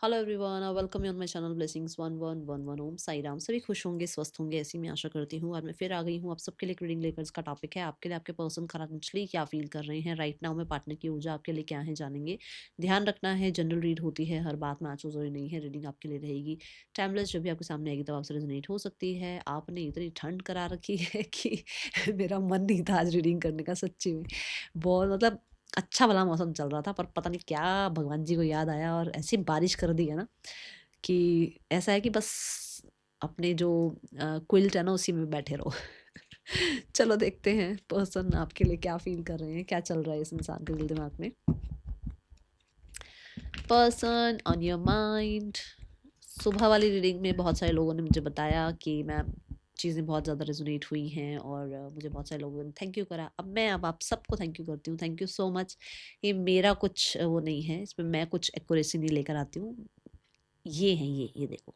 Hello everyone, welcome on my channel blessings 1111 ओम साई राम। सभी खुश होंगे, स्वस्थ होंगे, ऐसी मैं आशा करती हूँ। और मैं फिर आ गई हूँ आप सबके लिए एक रीडिंग लेकर। इसका टॉपिक है आपके लिए आपके पर्सन करंटली क्या फील कर रहे हैं राइट नाउ में। पार्टनर की ऊर्जा आपके लिए क्या है जानेंगे। ध्यान रखना है, जनरल रीड होती है, हर बात मैच हो जरूरी नहीं है। रीडिंग आपके लिए रहेगी टाइमलेस। जब भी आपके सामने आएगी तब आपसे रेजोनेट हो सकती है। आपने इतनी ठंड करा रखी है कि मेरा मन नहीं था आज रीडिंग करने का, सच्ची में। बहुत मतलब अच्छा भला मौसम चल रहा था, पर पता नहीं क्या भगवान जी को याद आया और ऐसी बारिश कर दी है ना कि ऐसा है कि बस अपने जो क्विल्ट है ना उसी में बैठे रहो। चलो देखते हैं पर्सन आपके लिए क्या फील कर रहे हैं, क्या चल रहा है इस इंसान के दिल दिमाग में। Person on your mind. सुबह वाली रीडिंग में बहुत सारे लोगों ने मुझे बताया कि मैम चीज़ें बहुत ज़्यादा रेजोनेट हुई हैं और मुझे बहुत सारे लोगों ने थैंक यू करा। अब मैं अब आप सबको थैंक यू करती हूँ, थैंक यू सो मच। ये मेरा कुछ वो नहीं है, इसमें मैं कुछ एक्यूरेसी नहीं लेकर आती हूँ। ये है, ये देखो,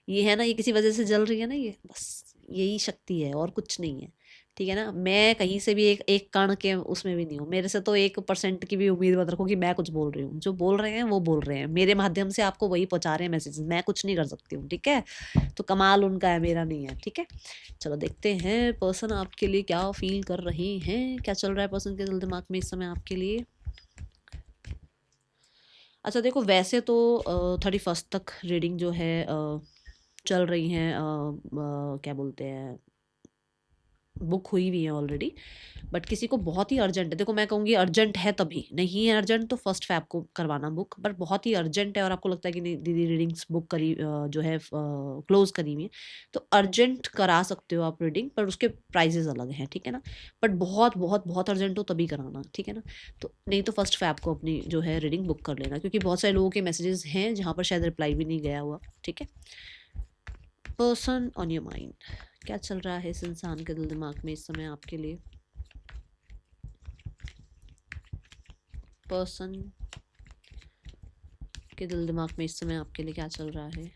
ये है ना, ये किसी वजह से जल रही है ना, ये बस यही शक्ति है और कुछ नहीं है। ठीक है ना, मैं कहीं से भी एक एक कण के उसमें भी नहीं हूँ। मेरे से तो 1% की भी उम्मीद मत रखो कि मैं कुछ बोल रही हूँ। जो बोल रहे हैं वो बोल रहे हैं, मेरे माध्यम से आपको वही पहुंचा रहे हैं मैसेज। मैं कुछ नहीं कर सकती हूँ, ठीक है। तो कमाल उनका है, मेरा नहीं है, ठीक है। चलो देखते हैं पर्सन आपके लिए क्या फील कर रहे हैं, क्या चल रहा है पर्सन के दिल दिमाग में इस समय आपके लिए। अच्छा देखो, वैसे तो 31 तक रीडिंग जो है चल रही हैं, क्या बोलते हैं, बुक हुई हुई है ऑलरेडी। बट किसी को बहुत ही अर्जेंट है, देखो मैं कहूँगी अर्जेंट है, तभी नहीं है अर्जेंट तो 1 फैब को करवाना बुक। बट बहुत ही अर्जेंट है और आपको लगता है कि नहीं दीदी रीडिंग्स बुक करी जो है क्लोज करी हुई है, तो अर्जेंट करा सकते हो आप रीडिंग, पर उसके प्राइजेस अलग हैं, ठीक है ना। बट बहुत बहुत बहुत अर्जेंट हो तभी कराना, ठीक है ना। तो नहीं तो 1 फैब को अपनी जो है रीडिंग बुक कर लेना, क्योंकि बहुत सारे लोगों के मैसेजेस हैं जहाँ पर शायद रिप्लाई भी नहीं गया हुआ, ठीक है। पर्सन ऑन योर माइंड, क्या चल रहा है इस इंसान के दिल दिमाग में इस समय आपके लिए। पर्सन के दिल दिमाग में इस समय आपके लिए क्या चल रहा है।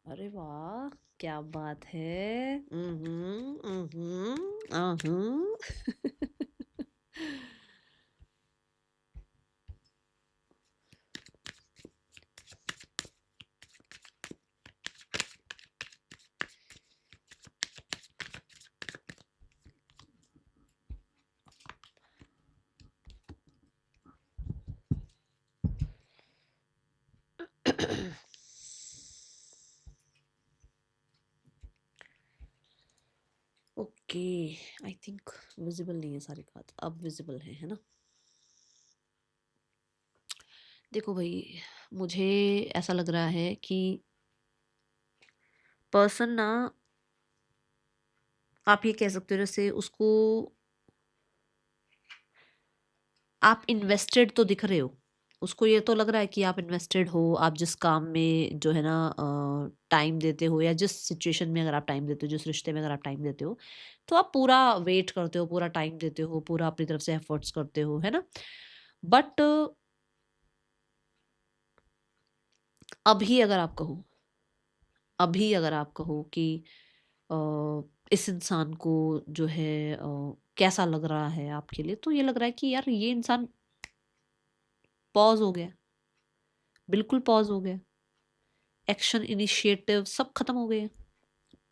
अरे वाह, क्या बात है। आहूं। ओके, आई थिंक विजिबल नहीं है सारी बात, अब विजिबल है ना। देखो भाई, मुझे ऐसा लग रहा है कि पर्सन ना, आप ये कह सकते हो जैसे उसको आप इन्वेस्टेड तो दिख रहे हो। उसको ये तो लग रहा है कि आप इन्वेस्टेड हो, आप जिस काम में जो है ना टाइम देते हो, या जिस सिचुएशन में अगर आप टाइम देते हो, जिस रिश्ते में अगर आप टाइम देते हो, तो आप पूरा वेट करते हो, पूरा टाइम देते हो, पूरा अपनी तरफ से एफर्ट्स करते हो, है ना। बट अभी अगर आप कहो, अभी अगर आप कहो कि अ, इस इंसान को जो है कैसा लग रहा है आपके लिए, तो ये लग रहा है कि यार ये इंसान पॉज हो गया, बिल्कुल पॉज हो गया। एक्शन इनिशिएटिव सब खत्म हो गए।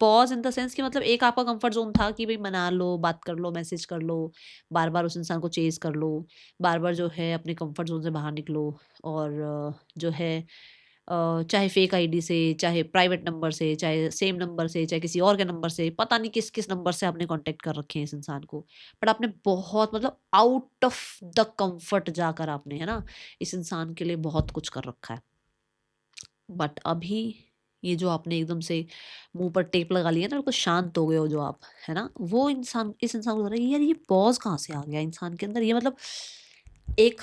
पॉज इन द सेंस कि मतलब एक आपका कंफर्ट जोन था कि भाई मना लो, बात कर लो, मैसेज कर लो, बार बार उस इंसान को चेज कर लो, बार बार जो है अपने कंफर्ट जोन से बाहर निकलो। और जो है चाहे फेक आईडी से, चाहे प्राइवेट नंबर से, चाहे सेम नंबर से, चाहे किसी और के नंबर से, पता नहीं किस किस नंबर से आपने कांटेक्ट कर रखे हैं इस इंसान को। बट आपने बहुत मतलब आउट ऑफ द कंफर्ट जाकर आपने, है ना, इस इंसान के लिए बहुत कुछ कर रखा है। बट अभी ये जो आपने एकदम से मुंह पर टेप लगा लिया ना, बिल्कुल शांत हो गए हो जो आप, है ना, वो इंसान, इस इंसान को लग रहा है यार ये पॉज कहाँ से आ गया इंसान के अंदर, ये मतलब एक,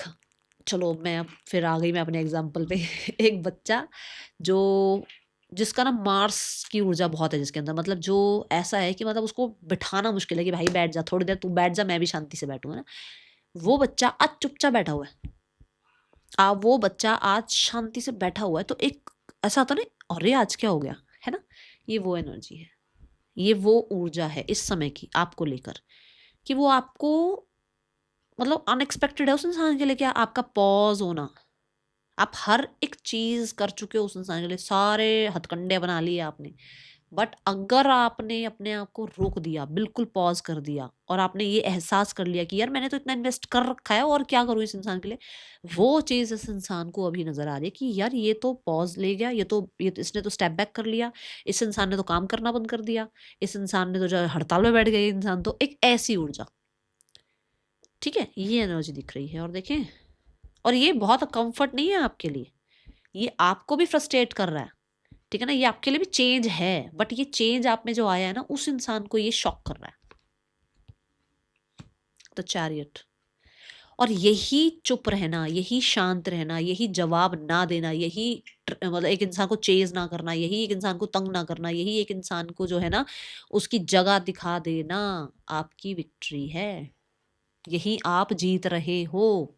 चलो मैं अब फिर आ गई मैं अपने एग्जाम्पल पे। एक बच्चा जो जिसका ना मार्स की ऊर्जा बहुत है जिसके अंदर, मतलब जो ऐसा है कि मतलब उसको बिठाना मुश्किल है कि भाई बैठ जा, थोड़ी देर तू बैठ जा, मैं भी शांति से बैठूंगा ना। वो बच्चा आज चुपचाप बैठा हुआ है, वो बच्चा आज शांति से बैठा हुआ है, तो एक ऐसा होता ना, अरे आज क्या हो गया, है ना। ये वो एनर्जी है, ये वो ऊर्जा है इस समय की आपको लेकर, कि वो आपको मतलब अनएक्सपेक्टेड है उस इंसान के लिए, क्या आपका पॉज होना। आप हर एक चीज कर चुके हो उस इंसान के लिए, सारे हथकंडे बना लिए आपने, बट अगर आपने अपने आप को रोक दिया, बिल्कुल पॉज कर दिया, और आपने ये एहसास कर लिया कि यार मैंने तो इतना इन्वेस्ट कर रखा है और क्या करूं इस इंसान के लिए, वो चीज इस इंसान को अभी नजर आ रही है कि यार ये तो पॉज ले गया, ये तो इसने तो स्टेप बैक कर लिया, इस इंसान ने तो काम करना बंद कर दिया, इस इंसान ने तो जो हड़ताल में बैठ गया ये इंसान, तो एक ऐसी ऊर्जा, ठीक है, ये एनर्जी दिख रही है। और देखें, और ये बहुत कंफर्ट नहीं है आपके लिए, ये आपको भी फ्रस्ट्रेट कर रहा है, ठीक है ना, ये आपके लिए भी चेंज है, बट ये चेंज आप में जो आया है ना, उस इंसान को ये शॉक कर रहा है। तो चैरियट, और यही चुप रहना, यही शांत रहना, यही जवाब ना देना, यही मतलब एक इंसान को चेज ना करना, यही एक इंसान को तंग ना करना, यही एक इंसान को जो है ना उसकी जगह दिखा देना, आपकी विक्ट्री है। यही आप जीत रहे हो।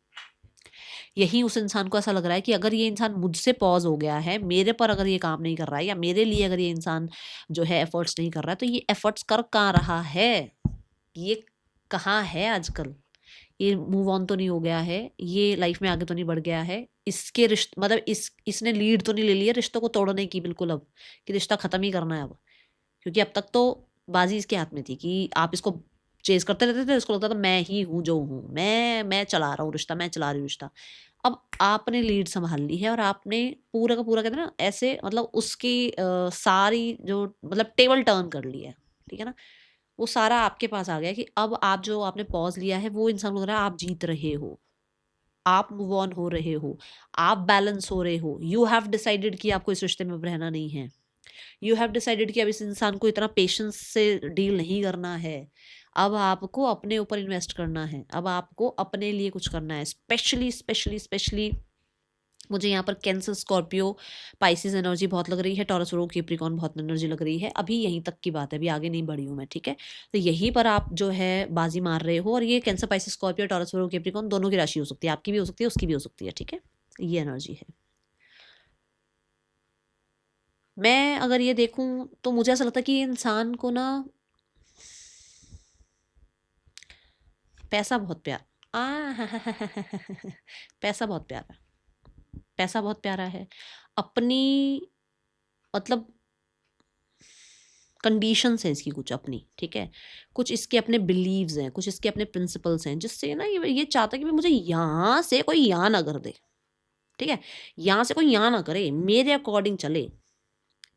यही उस इंसान को ऐसा लग रहा है कि अगर ये इंसान मुझसे पॉज हो गया है, मेरे पर अगर ये काम नहीं कर रहा है, या मेरे लिए अगर ये इंसान जो है एफर्ट्स नहीं कर रहा है, तो ये एफर्ट्स कर कहाँ रहा है, ये कहाँ है आजकल, ये मूव ऑन तो नहीं हो गया है, ये लाइफ में आगे तो नहीं बढ़ गया है, इसके रिश्ते मतलब इसने लीड तो नहीं ले लिया रिश्तों को तोड़ने की, बिल्कुल अब कि रिश्ता खत्म ही करना है अब, क्योंकि अब तक तो बाजी इसके हाथ में थी कि आप इसको चेज करते रहते थे, इसको लगता था मैं ही हूँ जो हूँ, मैं चला रहा हूँ रिश्ता, मैं चला रही हूँ रिश्ता। अब आपने लीड संभाल ली है, और आपने पूरा का पूरा कहते हैं ना ऐसे, मतलब उसकी सारी जो मतलब टेबल टर्न कर ली है, ठीक है ना, वो सारा आपके पास आ गया कि अब आप जो आपने पॉज लिया है, वो इंसान को लग रहा है आप जीत रहे हो, आप मूव ऑन हो रहे हो, आप बैलेंस हो रहे हो, यू हैव डिसाइडेड कि आपको इस रिश्ते में अब रहना नहीं है, यू हैव डिसाइडेड कि अब इस इंसान को इतना पेशेंस से डील नहीं करना है, अब आपको अपने ऊपर इन्वेस्ट करना है, अब आपको अपने लिए कुछ करना है। स्पेशली स्पेशली स्पेशली मुझे यहाँ पर कैंसर, स्कॉर्पियो, पाइसिस एनर्जी बहुत लग रही है, टॉरस, वर्गो, कैप्रिकॉर्न बहुत एनर्जी लग रही है। अभी यहीं तक की बात है, अभी आगे नहीं बढ़ी हूँ मैं, ठीक है। तो यहीं पर आप जो है बाजी मार रहे हो, और ये कैंसर, पाइसिस, स्कॉर्पियो, टॉरस, वर्गो, कैप्रिकॉर्न दोनों की राशि हो सकती है, आपकी भी हो सकती है, उसकी भी हो सकती है, ठीक है, ये एनर्जी है। मैं अगर ये देखूं तो मुझे ऐसा लगता है कि ये इंसान को ना पैसा बहुत प्यारा, पैसा बहुत प्यारा, पैसा बहुत प्यारा है, अपनी मतलब कंडीशंस हैं इसकी कुछ अपनी, ठीक है, कुछ इसके अपने बिलीव्स हैं, कुछ इसके अपने प्रिंसिपल्स हैं, जिससे ना ये चाहता है कि भाई मुझे यहाँ से कोई यहाँ ना कर दे, ठीक है, यहाँ से कोई यहाँ ना करे, मेरे अकॉर्डिंग चले।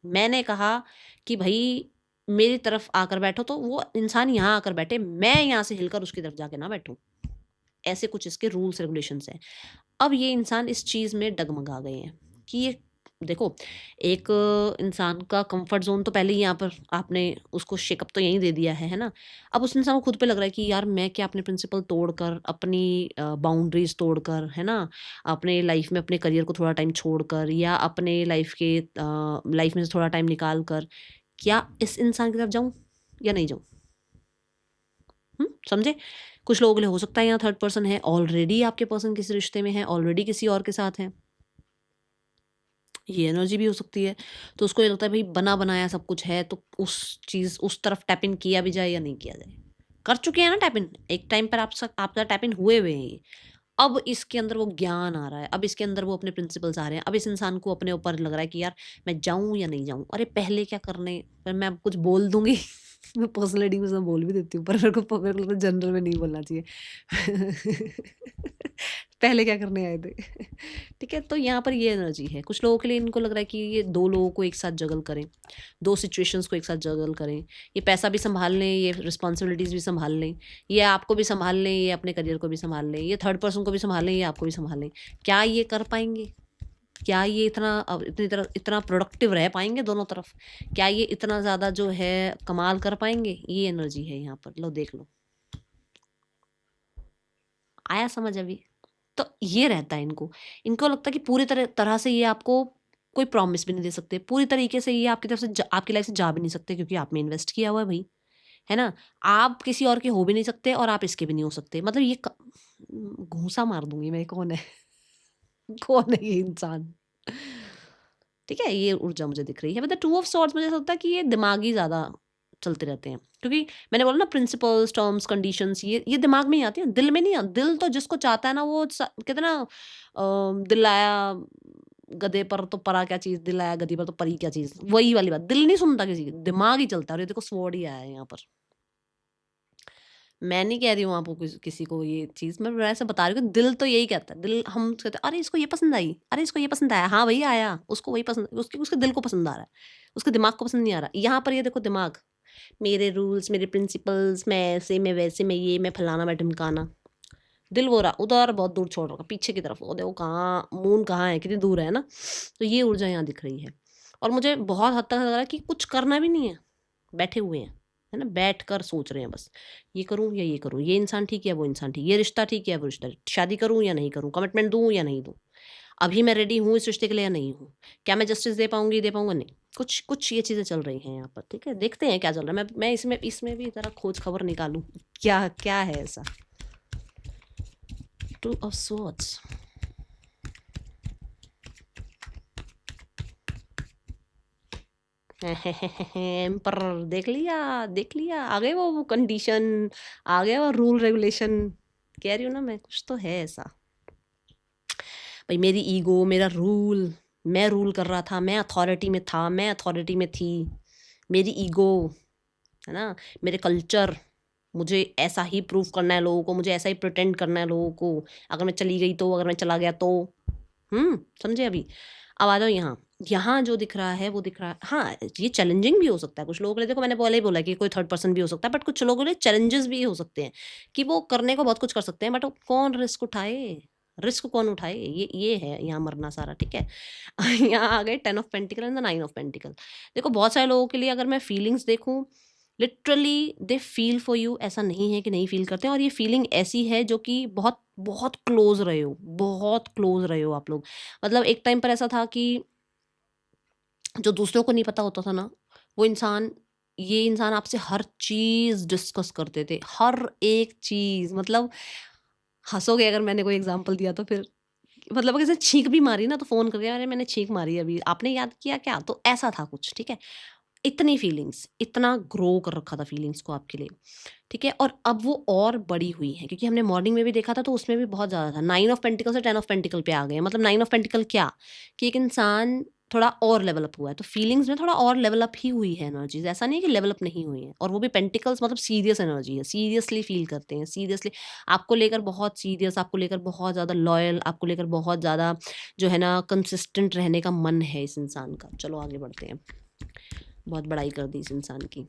मैंने कहा कि भाई मेरी तरफ आकर बैठो, तो वो इंसान यहाँ आकर बैठे, मैं यहाँ से हिलकर उसकी तरफ जाके ना बैठूं, ऐसे कुछ इसके रूल्स रेगुलेशंस हैं। अब ये इंसान इस चीज़ में डगमगा गए हैं कि ये देखो, एक इंसान का कंफर्ट जोन तो पहले ही यहाँ पर आपने उसको शेकअप तो यहीं दे दिया है ना। अब उस इंसान को खुद पे लग रहा है कि यार मैं क्या अपने प्रिंसिपल तोड़कर, अपनी बाउंड्रीज तोड़कर, है ना, अपने लाइफ में अपने करियर को थोड़ा टाइम छोड़कर, या अपने लाइफ में से थोड़ा टाइम निकाल कर, क्या इस इंसान की तरफ जाऊं या नहीं जाऊं। समझे। कुछ लोगों के लिए हो सकता है यहाँ थर्ड पर्सन है, ऑलरेडी आपके पर्सन किसी रिश्ते में है, ऑलरेडी किसी और के साथ है, ये एनर्जी भी हो सकती है। तो उसको ये लगता है भाई बना बनाया सब कुछ है, तो उस चीज उस तरफ टैप इन किया भी जाए या नहीं किया जाए। कर चुके हैं ना टैप इन, एक टाइम पर आपका टैप इन हुए हुए हैं ये। अब इसके अंदर वो ज्ञान आ रहा है, अब इसके अंदर वो अपने प्रिंसिपल्स आ रहे हैं, अब इस इंसान को अपने ऊपर लग रहा है कि यार मैं जाऊं या नहीं जाऊं। अरे पहले क्या करने, पर मैं अब कुछ बोल दूंगी मैं पर्सनल रीडिंग में सब बोल भी देती हूँ, पर मेरे को लगता है जनरल में नहीं बोलना चाहिए पहले क्या करने आए थे ठीक है। तो यहाँ पर ये एनर्जी है, कुछ लोगों के लिए इनको लग रहा है कि ये दो लोगों को एक साथ जगल करें, दो सिचुएशंस को एक साथ जगल करें, ये पैसा भी संभाल लें, ये रिस्पॉन्सिबिलिटीज़ भी संभाल लें, ये आपको भी संभाल लें, ये अपने करियर को भी संभाल लें, ये थर्ड पर्सन को भी संभाल लें, ये आपको भी संभाल लें। क्या ये कर पाएंगे? क्या ये इतना प्रोडक्टिव रह पाएंगे दोनों तरफ? क्या ये इतना ज़्यादा जो है कमाल कर पाएंगे? ये एनर्जी है यहाँ पर, लो देख लो, आया समझ अभी। तो ये रहता है इनको, इनको लगता है कि पूरी तरह तरह से ये आपको कोई प्रॉमिस भी नहीं दे सकते पूरी तरीके से, ये आपकी तरफ से आपकी लाइफ से जा भी नहीं सकते क्योंकि आपने इन्वेस्ट किया हुआ है भाई, है ना। आप किसी और के हो भी नहीं सकते और आप इसके भी नहीं हो सकते। मतलब ये घूंसा मार दूंगी मैं, कौन है कौन है ये इंसान, ठीक है। ये ऊर्जा मुझे दिख रही है। मतलब 2 ऑफ सॉर्ड्स मुझे ऐसा लगता है कि ये दिमागी ज़्यादा चलते रहते हैं, क्योंकि मैंने बोला ना प्रिंसिपल्स, टर्म्स, कंडीशंस ये दिमाग में ही आती हैं, दिल में नहीं आती। दिल तो जिसको चाहता है ना वो कहते हैं ना, दिल आया गधे पर तो परा क्या चीज़, दिल आया गधी पर तो परी क्या चीज़, वही वाली बात। दिल नहीं सुनता किसी की, दिमाग ही चलता है। और ये देखो स्वॉर्ड ही आया है यहाँ पर। मैं नहीं कह रही हूँ आपको किसी को ये चीज़, मैं वैसे बता रही हूँ कि दिल तो यही कहता है। दिल हम कहते हैं अरे इसको ये पसंद आई, अरे इसको ये पसंद आया, हाँ भई आया, उसको वही पसंद, उसके दिल को पसंद आ रहा है, उसके दिमाग को पसंद नहीं आ रहा। यहाँ पर ये देखो दिमाग, मेरे रूल्स, मेरे प्रिंसिपल्स, मैं ऐसे, मैं वैसे, मैं ये, मैं फलाना, मैं ढिमकाना। दिल वो रहा उधर बहुत दूर छोड़ रखा, पीछे की तरफ। वो देखो कहाँ मून कहाँ है, कितनी दूर है ना। तो ये ऊर्जा यहाँ दिख रही है। और मुझे बहुत हद तक लग रहा है कि कुछ करना भी नहीं है, बैठे हुए हैं, है ना, बैठ कर सोच रहे हैं बस, ये करूँ या ये करूँ, ये इंसान ठीक है वो इंसान ठीक, ये रिश्ता ठीक है वो रिश्ता, शादी करूँ या नहीं करूँ, कमिटमेंट दूँ या नहीं दूँ, अभी मैं रेडी हूँ इस रिश्ते के लिए या नहीं हूँ, क्या मैं जस्टिस दे पाऊंगी, दे पाऊंगा नहीं। कुछ कुछ ये चीज़ें चल रही हैं यहाँ पर, ठीक है। देखते हैं क्या चल रहा है। मैं इसमें भी ज़रा खोज खबर निकालूं, क्या क्या है ऐसा। 2 ऑफ स्वॉर्ड्स, पर देख लिया, देख लिया, आ गए वो कंडीशन, आ गया वो रूल रेगुलेशन। कह रही हूँ ना मैं, कुछ तो है ऐसा भाई। मेरी ईगो, मेरा रूल, मैं रूल कर रहा था, मैं अथॉरिटी में था, मैं अथॉरिटी में थी, मेरी ईगो, है ना, मेरे कल्चर, मुझे ऐसा ही प्रूव करना है लोगों को, मुझे ऐसा ही प्रिटेंड करना है लोगों को। अगर मैं चली गई तो, अगर मैं चला गया तो, समझे। अभी अब आ जाओ यहाँ। यहाँ जो दिख रहा है वो दिख रहा है, हाँ ये चैलेंजिंग भी हो सकता है कुछ लोगों के लिए। देखो मैंने पहले ही बोला कि कोई थर्ड पर्सन भी हो सकता है, बट कुछ लोगों के लिए चैलेंजेस भी हो सकते हैं कि वो करने को बहुत कुछ कर सकते हैं, बट कौन रिस्क उठाए, रिस्क कौन उठाए, ये है यहाँ मरना सारा, ठीक है। यहाँ आ गए 10 of pentacle and the 9 of pentacle. देखो बहुत सारे लोगों के लिए अगर मैं फीलिंग्स देखूँ, literally they feel for you, ऐसा नहीं है कि नहीं फील करते हैं। और ये फीलिंग ऐसी है जो कि बहुत बहुत क्लोज रहे हो, बहुत क्लोज रहे हो आप लोग। मतलब एक टाइम पर ऐसा था कि जो दूसरों को नहीं पता होता था ना, वो इंसान, ये इंसान आपसे हर चीज़ डिस्कस करते थे, हर एक चीज़। मतलब हंसोगे अगर मैंने कोई एग्जांपल दिया तो फिर, मतलब अगर जैसे छींक भी मारी ना तो फ़ोन करके, अरे मैंने छींक मारी अभी, आपने याद किया क्या, तो ऐसा था कुछ, ठीक है। इतनी फीलिंग्स, इतना ग्रो कर रखा था फीलिंग्स को आपके लिए, ठीक है। और अब वो और बड़ी हुई है, क्योंकि हमने मॉर्निंग में भी देखा था तो उसमें भी बहुत ज़्यादा था। 9 ऑफ पेंटिकल से 10 ऑफ पेंटिकल पे आ गए। मतलब 9 ऑफ पेंटिकल क्या, कि एक इंसान थोड़ा और लेवल अप हुआ है, तो फीलिंग्स में थोड़ा और लेवल अप ही हुई है एनर्जीज, ऐसा नहीं है कि लेवल अप नहीं हुई है। और वो भी पेंटिकल्स, मतलब सीरियस एनर्जी है, सीरियसली फील करते हैं, सीरियसली आपको लेकर बहुत सीरियस, आपको लेकर बहुत ज़्यादा लॉयल, आपको लेकर बहुत ज़्यादा जो है ना कंसिस्टेंट रहने का मन है इस इंसान का। चलो आगे बढ़ते हैं। बहुत बड़ाई कर दी इस इंसान की,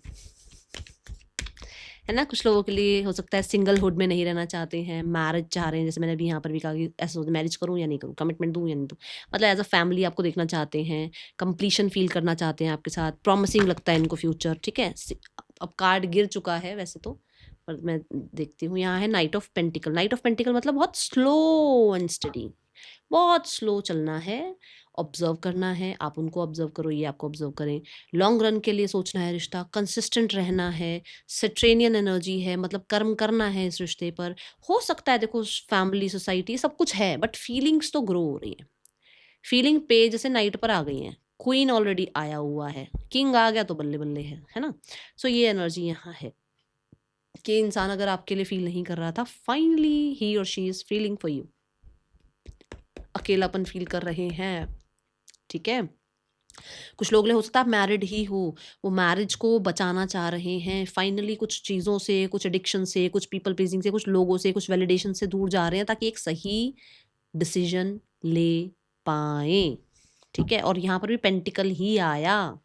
है ना। कुछ लोगों के लिए हो सकता है सिंगलहुड में नहीं रहना चाहते हैं, मैरिज चाह रहे हैं, जैसे मैंने अभी यहाँ पर भी कहा कि ऐसा मैरिज करूँ या नहीं करूँ, कमिटमेंट दूँ या नहीं दूँ। मतलब एज अ फैमिली आपको देखना चाहते हैं, कंप्लीशन फील करना चाहते हैं आपके साथ, प्रॉमिसिंग लगता है इनको फ्यूचर, ठीक है। अब कार्ड गिर चुका है वैसे तो, पर मैं देखती हूँ यहाँ है night of pentacle. Night of pentacle मतलब बहुत स्लो एंड स्टडी, बहुत स्लो चलना है, ऑब्जर्व करना है। आप उनको ऑब्जर्व करो, ये आपको ऑब्जर्व करें। लॉन्ग रन के लिए सोचना है रिश्ता, कंसिस्टेंट रहना है, सेट्रेनियन एनर्जी है, मतलब कर्म करना है इस रिश्ते पर। हो सकता है देखो फैमिली, सोसाइटी सब कुछ है, बट फीलिंग्स तो ग्रो हो रही है। फीलिंग पे जैसे नाइट पर आ गई हैं, क्वीन ऑलरेडी आया हुआ है, किंग आ गया तो बल्ले बल्ले है ना। सो ये एनर्जी यहाँ है कि इंसान अगर आपके लिए फील नहीं कर रहा था, फाइनली ही और she is feeling for you. अकेलापन फील कर रहे हैं, ठीक है। कुछ लोग हो सकता है मैरिड ही हो, वो मैरिज को बचाना चाह रहे हैं, फाइनली कुछ चीज़ों से, कुछ एडिक्शन से, कुछ पीपल प्लीजिंग से, कुछ लोगों से, कुछ वैलिडेशन से दूर जा रहे हैं ताकि एक सही डिसीजन ले पाए, ठीक है। और यहाँ पर भी पेंटिकल ही आया।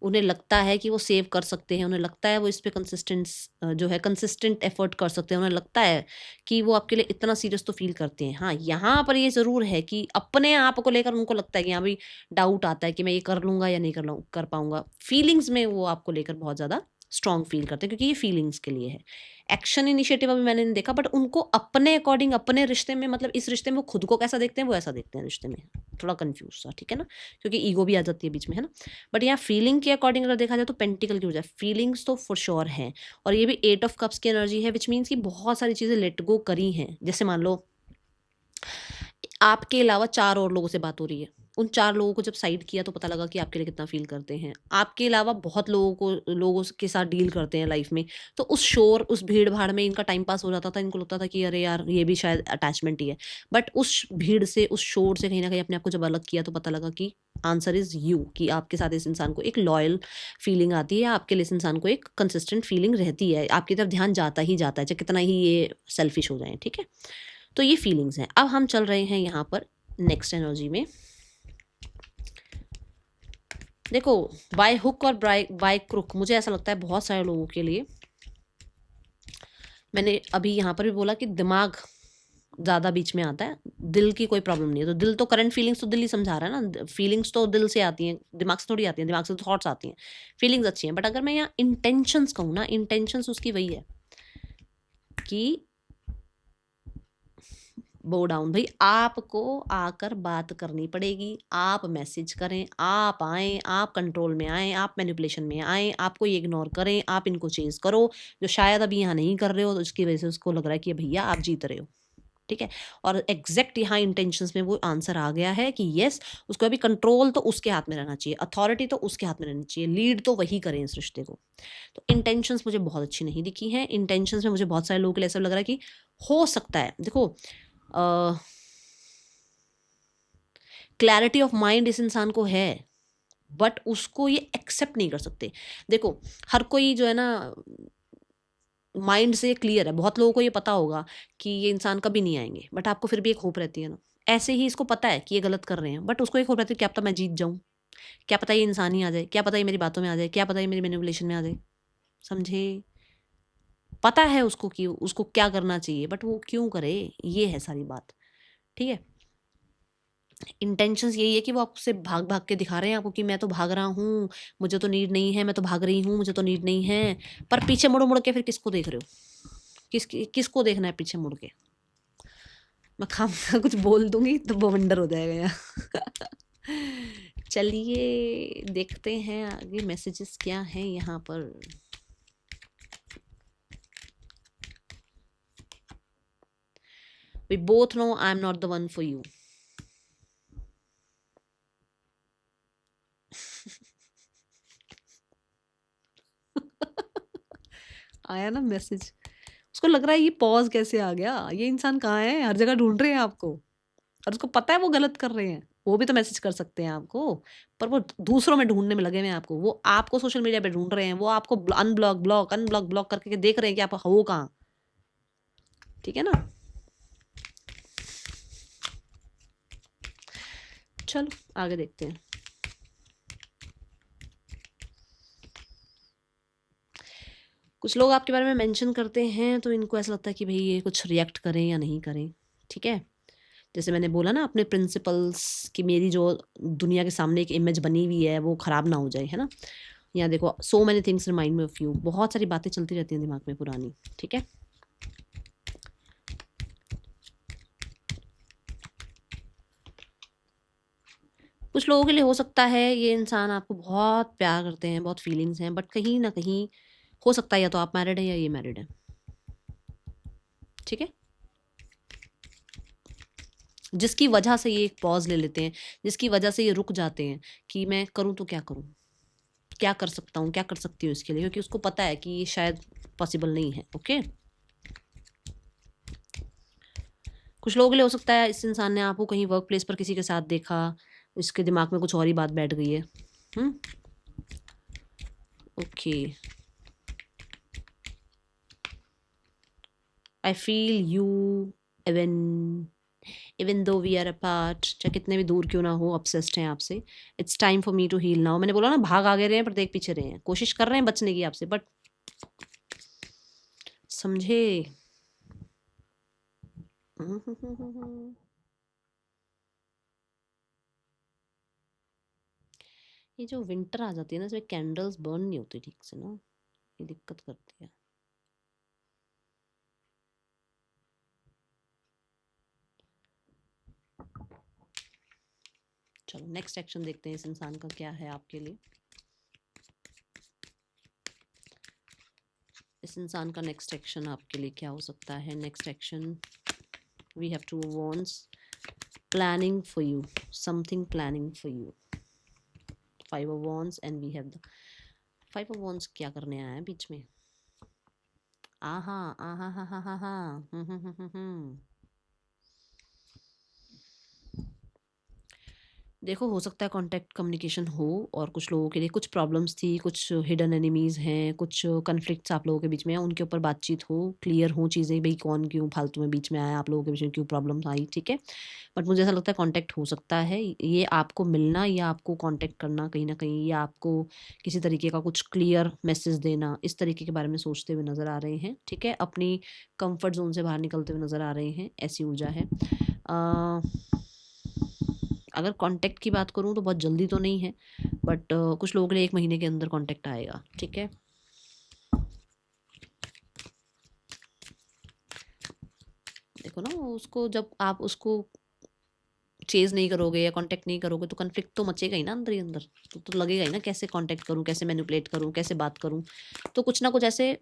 उन्हें लगता है कि वो सेव कर सकते हैं, उन्हें लगता है वो इस पे कंसिस्टेंट एफर्ट कर सकते हैं, उन्हें लगता है कि वो आपके लिए इतना सीरियस तो फील करते हैं। हाँ यहाँ पर ये ज़रूर है कि अपने आप को लेकर उनको लगता है कि हाँ भाई डाउट आता है कि मैं ये कर लूँगा या नहीं कर पाऊँगा। फीलिंग्स में वो आपको लेकर बहुत ज़्यादा स्ट्रॉन्ग फील करते हैं, क्योंकि ये फीलिंग्स के लिए है। एक्शन इनिशिएटिव अभी मैंने नहीं देखा, बट उनको अपने अकॉर्डिंग अपने रिश्ते में, मतलब इस रिश्ते में वो खुद को कैसा देखते हैं वो ऐसा देखते हैं रिश्ते में। थोड़ा कंफ्यूज सा, ठीक है ना, क्योंकि ईगो भी आ जाती है बीच में, है ना। बट यहाँ फीलिंग के अकॉर्डिंग अगर देखा जाए तो पेंटिकल की वजह फीलिंग्स तो फॉर श्योर हैं, और ये भी 8 ऑफ कप्स की एनर्जी है, विच मीन्स कि बहुत सारी चीज़ें लेट गो करी हैं। जैसे मान लो आपके अलावा 4 और लोगों से बात हो रही है, उन 4 लोगों को जब साइड किया तो पता लगा कि आपके लिए कितना फ़ील करते हैं। आपके अलावा बहुत लोगों के साथ डील करते हैं लाइफ़ में, तो उस शोर, उस भीड़-भाड़ में इनका टाइम पास हो जाता था, इनको लगता था कि अरे यार, ये भी शायद अटैचमेंट ही है। बट उस भीड़ से, उस शोर से कहीं न कहीं अपने आप को जब अलग किया तो पता लगा कि आंसर इज़ यू, कि आपके साथ इस इंसान को एक लॉयल फीलिंग आती है, आपके लिए इस इंसान को एक कंसिस्टेंट फीलिंग रहती है, आपकी तरफ ध्यान जाता ही जाता है, चाहे कितना ही ये सेल्फिश हो जाएँ, ठीक है? तो ये फीलिंग्स हैं। अब हम चल रहे हैं यहाँ पर नेक्स्ट एनर्जी में। देखो, बाय हुक और बाय क्रुक मुझे ऐसा लगता है बहुत सारे लोगों के लिए, मैंने अभी यहाँ पर भी बोला कि दिमाग ज़्यादा बीच में आता है, दिल की कोई प्रॉब्लम नहीं है। तो दिल तो करंट फीलिंग्स तो दिल ही समझा रहा है ना, फीलिंग्स तो दिल से आती हैं, दिमाग से थोड़ी आती हैं, दिमाग से तो थॉट्स आती हैं। फीलिंग्स अच्छी हैं, बट अगर मैं यहाँ इंटेंशंस कहूँ ना, इंटेंशंस उसकी वही है कि बो डाउन भाई, आपको आकर बात करनी पड़ेगी, आप मैसेज करें, आप आएँ, आप कंट्रोल में आएँ, आप मैनिपुलेशन में आएँ, आपको ये इग्नोर करें, आप इनको चेज़ करो, जो शायद अभी यहाँ नहीं कर रहे हो, तो उसकी वजह से उसको लग रहा है कि भैया आप जीत रहे हो, ठीक है? और एग्ज़ैक्ट यहाँ इंटेंशंस में वो आंसर आ गया है कि येस, उसको अभी कंट्रोल तो उसके हाथ में रहना चाहिए, अथॉरिटी तो उसके हाथ में रहनी चाहिए, लीड तो वही करें इस रिश्ते को। तो इंटेंशंस मुझे बहुत अच्छी नहीं दिखी हैं। इंटेंशंस में मुझे बहुत सारे लोगों के लिए ऐसा लग रहा है कि हो सकता है, देखो, क्लैरिटी ऑफ माइंड इस इंसान को है, बट उसको ये एक्सेप्ट नहीं कर सकते। देखो, हर कोई जो है ना माइंड से क्लियर है, बहुत लोगों को ये पता होगा कि ये इंसान कभी नहीं आएंगे, बट आपको फिर भी एक होप रहती है ना। ऐसे ही इसको पता है कि ये गलत कर रहे हैं, बट उसको एक होप रहती है, क्या पता मैं जीत जाऊं, क्या पता ये इंसान ही आ जाए, क्या पता ये मेरी बातों में आ जाए, क्या पता ये मेरी मैनिपुलेशन में आ जाए। समझे? पता है उसको कि उसको क्या करना चाहिए, बट वो क्यों करे, ये है सारी बात, ठीक है। इंटेंशंस यही है कि वो आपसे भाग-भाग के दिखा रहे हैं आपको कि मैं तो भाग रहा हूँ, मुझे तो नीड नहीं है, मैं तो भाग रही हूँ, मुझे तो नीड नहीं है। पर पीछे मुड़-मुड़ के फिर किसको देख रहे हो? किसको देखना है पीछे मुड़ के? मैं खामख़ा कुछ बोल दूँगी तो बवंडर हो जाएगा यहाँ। चलिए देखते हैं आगे मैसेजेस क्या हैं यहाँ पर। We both know I'm not the one for you. आया ना मैसेज, उसको लग रहा है ये पॉज कैसे आ गया, ये इंसान कहाँ है, हर जगह ढूंढ रहे हैं आपको, और उसको पता है वो गलत कर रहे हैं, वो भी तो मैसेज कर सकते हैं आपको, पर वो दूसरों में ढूंढने में लगे हुए हैं आपको, वो आपको सोशल मीडिया पे ढूंढ रहे हैं, वो आपको अनब्लॉक करके देख रहे हैं कि आप हो कहाँ, ठीक है ना। चलो आगे देखते हैं। कुछ लोग आपके बारे में मेंशन करते हैं तो इनको ऐसा लगता है कि भाई ये कुछ रिएक्ट करें या नहीं करें, ठीक है। जैसे मैंने बोला ना अपने प्रिंसिपल्स की, मेरी जो दुनिया के सामने एक इमेज बनी हुई है वो ख़राब ना हो जाए, है ना। यहाँ देखो, so many things remind me of you, बहुत सारी बातें चलती रहती हैं दिमाग में पुरानी, ठीक है। कुछ लोगों के लिए हो सकता है ये इंसान आपको बहुत प्यार करते हैं, बहुत फीलिंग्स हैं, बट कहीं ना कहीं हो सकता है या तो आप मैरिड है या ये मैरिड है, ठीक है। जिसकी वजह से ये एक पॉज ले लेते हैं, जिसकी वजह से ये रुक जाते हैं कि मैं करूँ तो क्या करूँ, क्या कर सकता हूँ, क्या कर सकती हूँ इसके लिए, क्योंकि उसको पता है कि ये शायद पॉसिबल नहीं है, ओके। कुछ लोगों के लिए हो सकता है इस इंसान ने आपको कहीं वर्क प्लेस पर किसी के साथ देखा, इसके दिमाग में कुछ और ही बात बैठ गई है, okay. I feel you even even though we are apart, चाहे कितने भी दूर क्यों ना हो, obsessed हैं आपसे। It's time for me to heal now. मैंने बोला ना, भाग आगे रहे हैं पर देख पीछे रहे हैं, कोशिश कर रहे हैं बचने की आपसे, बट समझे। ये जो विंटर आ जाती है ना, इसमें कैंडल्स बर्न नहीं होती ठीक से ना, ये दिक्कत करती है। चलो नेक्स्ट एक्शन देखते हैं इस इंसान का क्या है आपके लिए। इस इंसान का नेक्स्ट एक्शन आपके लिए क्या हो सकता है? Next action, we have 2 of wands, planning for you, something planning for you, 5 of wands and we have the 5 of wands। क्या करने आया है बीच में? आहा आहा हा हा हा हा देखो, हो सकता है कॉन्टैक्ट कम्युनिकेशन हो और कुछ लोगों के लिए कुछ प्रॉब्लम्स थी, कुछ हिडन एनिमीज़ हैं, कुछ कॉन्फ्लिक्ट्स आप लोगों के बीच में हैं, उनके ऊपर बातचीत हो, क्लियर हो चीज़ें, भई कौन क्यों फालतू में बीच में आया, आप लोगों के बीच में क्यों प्रॉब्लम्स आई, ठीक है? बट मुझे ऐसा लगता है कॉन्टैक्ट हो सकता है, ये आपको मिलना या आपको कॉन्टैक्ट करना कहीं न कहीं, या आपको किसी तरीके का कुछ क्लियर मैसेज देना, इस तरीके के बारे में सोचते हुए नज़र आ रहे हैं, ठीक है? अपनी कम्फर्ट ज़ोन से बाहर निकलते हुए नज़र आ रहे हैं, ऐसी ऊर्जा है। अगर कॉन्टैक्ट की बात करूँ तो बहुत जल्दी तो नहीं है, बट कुछ लोगों के लिए 1 महीने के अंदर कॉन्टैक्ट आएगा, ठीक है? देखो ना, उसको जब आप उसको चेज़ नहीं करोगे या कॉन्टैक्ट नहीं करोगे तो कॉन्फ्लिक्ट तो मचेगा ही ना अंदर ही अंदर। तो लगेगा ही ना, कैसे कॉन्टैक्ट करूँ, कैसे मैनिपुलेट करूँ, कैसे बात करूँ? तो कुछ ना कुछ ऐसे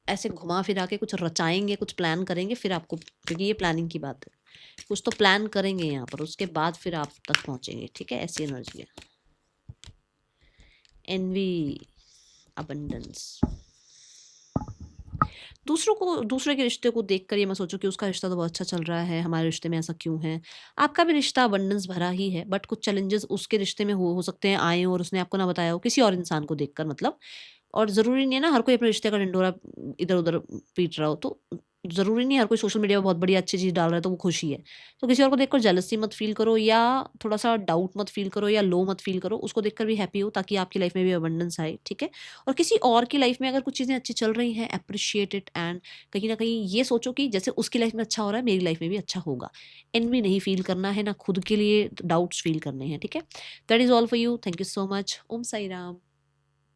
ऐसे घुमा-फिरा के कुछ रचाएँगे, कुछ प्लान करेंगे, फिर आपको, क्योंकि ये प्लानिंग की बात है। कुछ तो प्लान करेंगे यहाँ पर, उसके बाद फिर आप तक पहुँचेंगे, ठीक है? ऐसी एनर्जी है। Envy, abundance. दूसरे के रिश्ते को देखकर ये मत सोचो कि उसका रिश्ता तो बहुत अच्छा चल रहा है, हमारे रिश्ते में ऐसा क्यों है? आपका भी रिश्ता अबंडेंस भरा ही है, बट कुछ चैलेंजेस उसके रिश्ते में हो सकते हैं आए हों और उसने आपको ना बताया हो, किसी और इंसान को देखकर मतलब। और ज़रूरी नहीं है ना हर कोई अपने रिश्ते का ढिंढोरा इधर-उधर पीट रहा हो, तो ज़रूरी नहीं है हर कोई सोशल मीडिया पे बहुत बढ़िया अच्छी चीज़ डाल रहा है तो वो खुश ही है। तो किसी और को देखकर जेलसी मत फ़ील करो, या थोड़ा-सा डाउट मत फ़ील करो, या लो मत फ़ील करो, उसको देखकर भी हैप्पी हो ताकि आपकी लाइफ़ में भी अबंडेंस आए, ठीक है? और किसी और की लाइफ़ में अगर कुछ चीज़ें अच्छी चल रही हैं, एप्रिशिएट इट, एंड कहीं न कहीं ये सोचो कि जैसे उसकी लाइफ़ में अच्छा हो रहा है, मेरी लाइफ़ में भी अच्छा होगा। एनवी नहीं फ़ील करना है, ना खुद के लिए डाउट्स फ़ील करने हैं, ठीक है? That is all for you. Thank you so much. Om Sai Ram.